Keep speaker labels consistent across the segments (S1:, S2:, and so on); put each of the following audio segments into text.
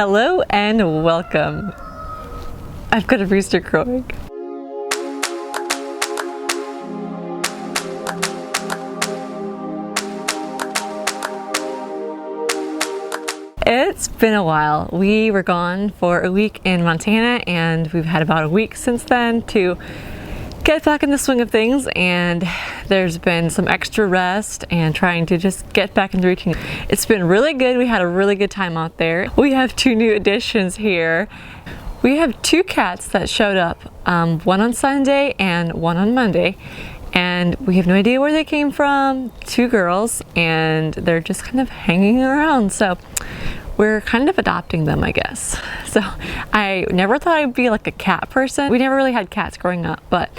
S1: Hello and welcome. I've got a rooster crowing. It's been a while. We were gone for a week in Montana and we've had about a week since then to get back in the swing of things, and there's been some extra rest and trying to just get back into routine. It's been really good. We had a really good time out there. We have two new additions here. We have two cats that showed up, one on Sunday and one on Monday, and we have no idea where they came from. Two girls, and they're just kind of hanging around, so we're kind of adopting them, I guess. So I never thought I'd be like a cat person. We never really had cats growing up, but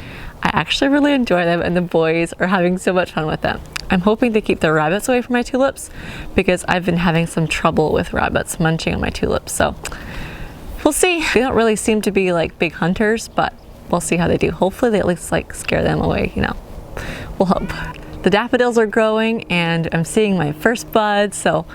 S1: I actually really enjoy them and the boys are having so much fun with them. I'm hoping to keep the rabbits away from my tulips because I've been having some trouble with rabbits munching on my tulips. So we'll see. They don't really seem to be like big hunters, but we'll see how they do. Hopefully they at least like scare them away, you know. We'll hope. The daffodils are growing and I'm seeing my first buds, so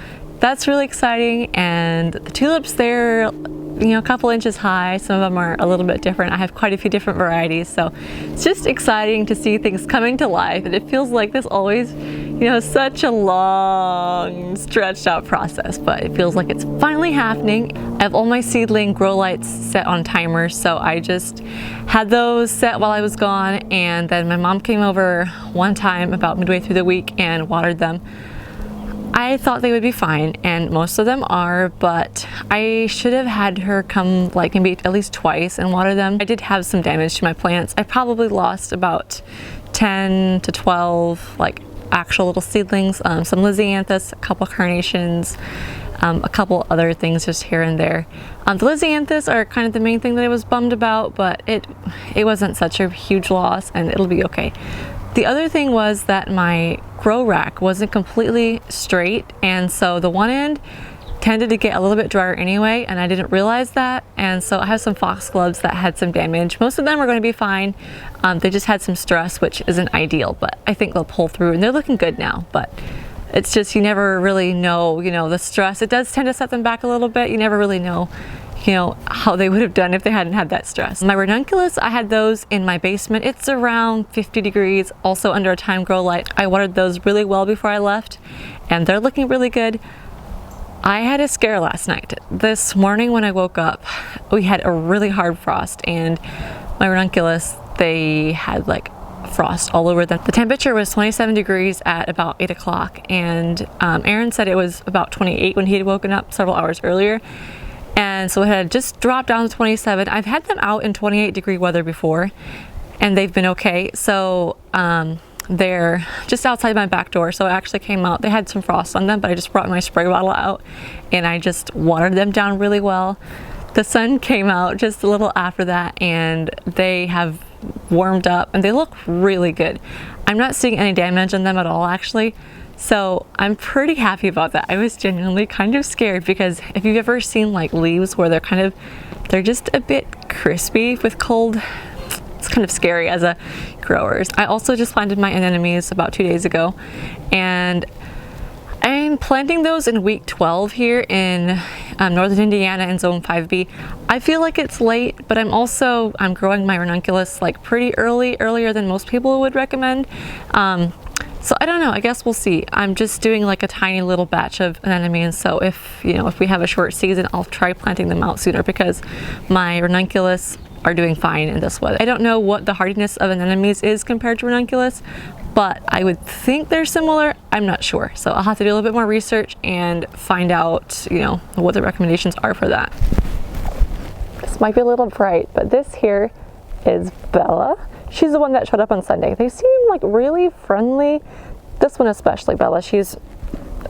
S1: that's really exciting. And the tulips, they're, you know, a couple inches high. Some of them are a little bit different. I have quite a few different varieties, so it's just exciting to see things coming to life. And it feels like this always, you know, such a long stretched out process, but it feels like it's finally happening. I have all my seedling grow lights set on timers, so I just had those set while I was gone, and then my mom came over one time about midway through the week and watered them. I thought they would be fine, and most of them are, but I should have had her come like maybe at least twice and water them. I did have some damage to my plants. I probably lost about 10 to 12 like actual little seedlings, some lisianthus, a couple carnations, a couple other things just here and there. The lisianthus are kind of the main thing that I was bummed about, but it wasn't such a huge loss and it'll be okay. The other thing was that my grow rack wasn't completely straight, and so the one end tended to get a little bit drier anyway, and I didn't realize that, and so I have some foxgloves that had some damage. Most of them are going to be fine. They just had some stress, which isn't ideal, but I think they'll pull through, and they're looking good now. But it's just, you never really know, you know, the stress, it does tend to set them back a little bit. You never really know, you know, how they would have done if they hadn't had that stress. My ranunculus, I had those in my basement. It's around 50 degrees, also under a time grow light. I watered those really well before I left, and they're looking really good. I had a scare last night. This morning when I woke up, we had a really hard frost, and my ranunculus, they had like frost all over them. The temperature was 27 degrees at about 8 o'clock, and Aaron said it was about 28 when he had woken up several hours earlier. And so it had just dropped down to 27. I've had them out in 28-degree weather before, and they've been okay. So they're just outside my back door. So I actually came out. They had some frost on them, but I just brought my spray bottle out and I just watered them down really well. The sun came out just a little after that, and they have warmed up and they look really good. I'm not seeing any damage on them at all, actually. So I'm pretty happy about that. I was genuinely kind of scared because if you've ever seen like leaves where they're just a bit crispy with cold, it's kind of scary as a growers. I also just planted my anemones about 2 days ago, and I'm planting those in week 12 here in northern Indiana in zone 5B. I feel like it's late, but I'm growing my ranunculus like pretty earlier than most people would recommend. So I don't know, I guess we'll see. I'm just doing like a tiny little batch of anemones, so if we have a short season, I'll try planting them out sooner because my ranunculus are doing fine in this weather. I don't know what the hardiness of anemones is compared to ranunculus, but I would think they're similar. I'm not sure. So I'll have to do a little bit more research and find out, you know, what the recommendations are for that. This might be a little bright, but this here is Bella. She's the one that showed up on Sunday. They seem like really friendly. This one especially, Bella. She's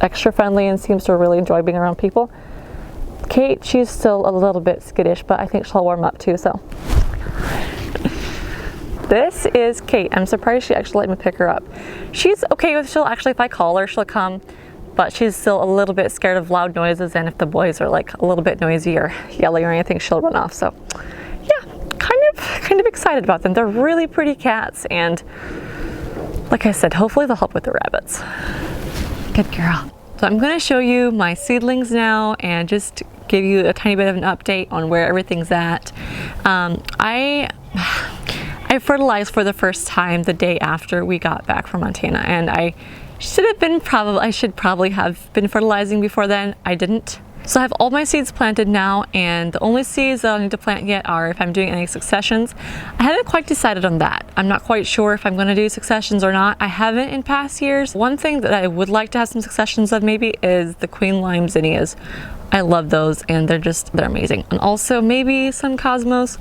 S1: extra friendly and seems to really enjoy being around people. Kate, she's still a little bit skittish, but I think she'll warm up too, so. This is Kate. I'm surprised she actually let me pick her up. She's okay with, if I call her, she'll come, but she's still a little bit scared of loud noises, and if the boys are like a little bit noisy or yelling or anything, she'll run off. So yeah, kind of excited about them. They're really pretty cats, and like I said, hopefully they'll help with the rabbits. Good girl. So I'm going to show you my seedlings now and just give you a tiny bit of an update on where everything's at. I fertilized for the first time the day after we got back from Montana, and I should probably have been fertilizing before then. I didn't. So I have all my seeds planted now, and the only seeds that I'll need to plant yet are if I'm doing any successions. I haven't quite decided on that. I'm not quite sure if I'm going to do successions or not. I haven't in past years. One thing that I would like to have some successions of maybe is the queen lime zinnias. I love those, and they're amazing. And also maybe some cosmos.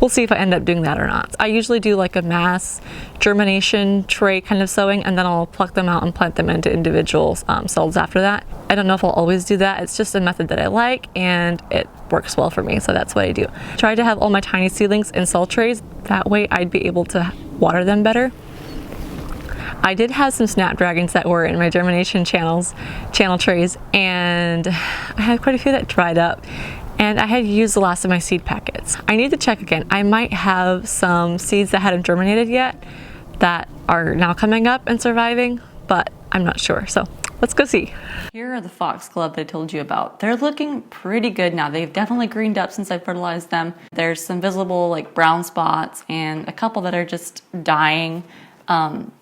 S1: We'll see if I end up doing that or not. I usually do like a mass germination tray kind of sowing, and then I'll pluck them out and plant them into individual cells after that. I don't know if I'll always do that. It's just a method that I like, and it works well for me, so that's what I do. Try to have all my tiny seedlings in cell trays. That way I'd be able to water them better. I did have some snapdragons that were in my germination channel trays, and I had quite a few that dried up. And I had used the last of my seed packets. I need to check again. I might have some seeds that hadn't germinated yet that are now coming up and surviving, but I'm not sure. So let's go see. Here are the foxglove that I told you about. They're looking pretty good now. They've definitely greened up since I fertilized them. There's some visible like brown spots and a couple that are just dying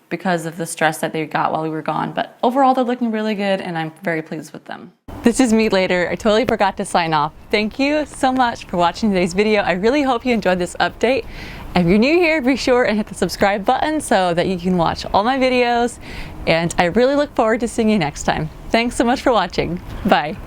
S1: because of the stress that they got while we were gone. But overall, they're looking really good, and I'm very pleased with them. This is me later. I totally forgot to sign off. Thank you so much for watching today's video. I really hope you enjoyed this update. If you're new here, be sure and hit the subscribe button so that you can watch all my videos. And I really look forward to seeing you next time. Thanks so much for watching. Bye.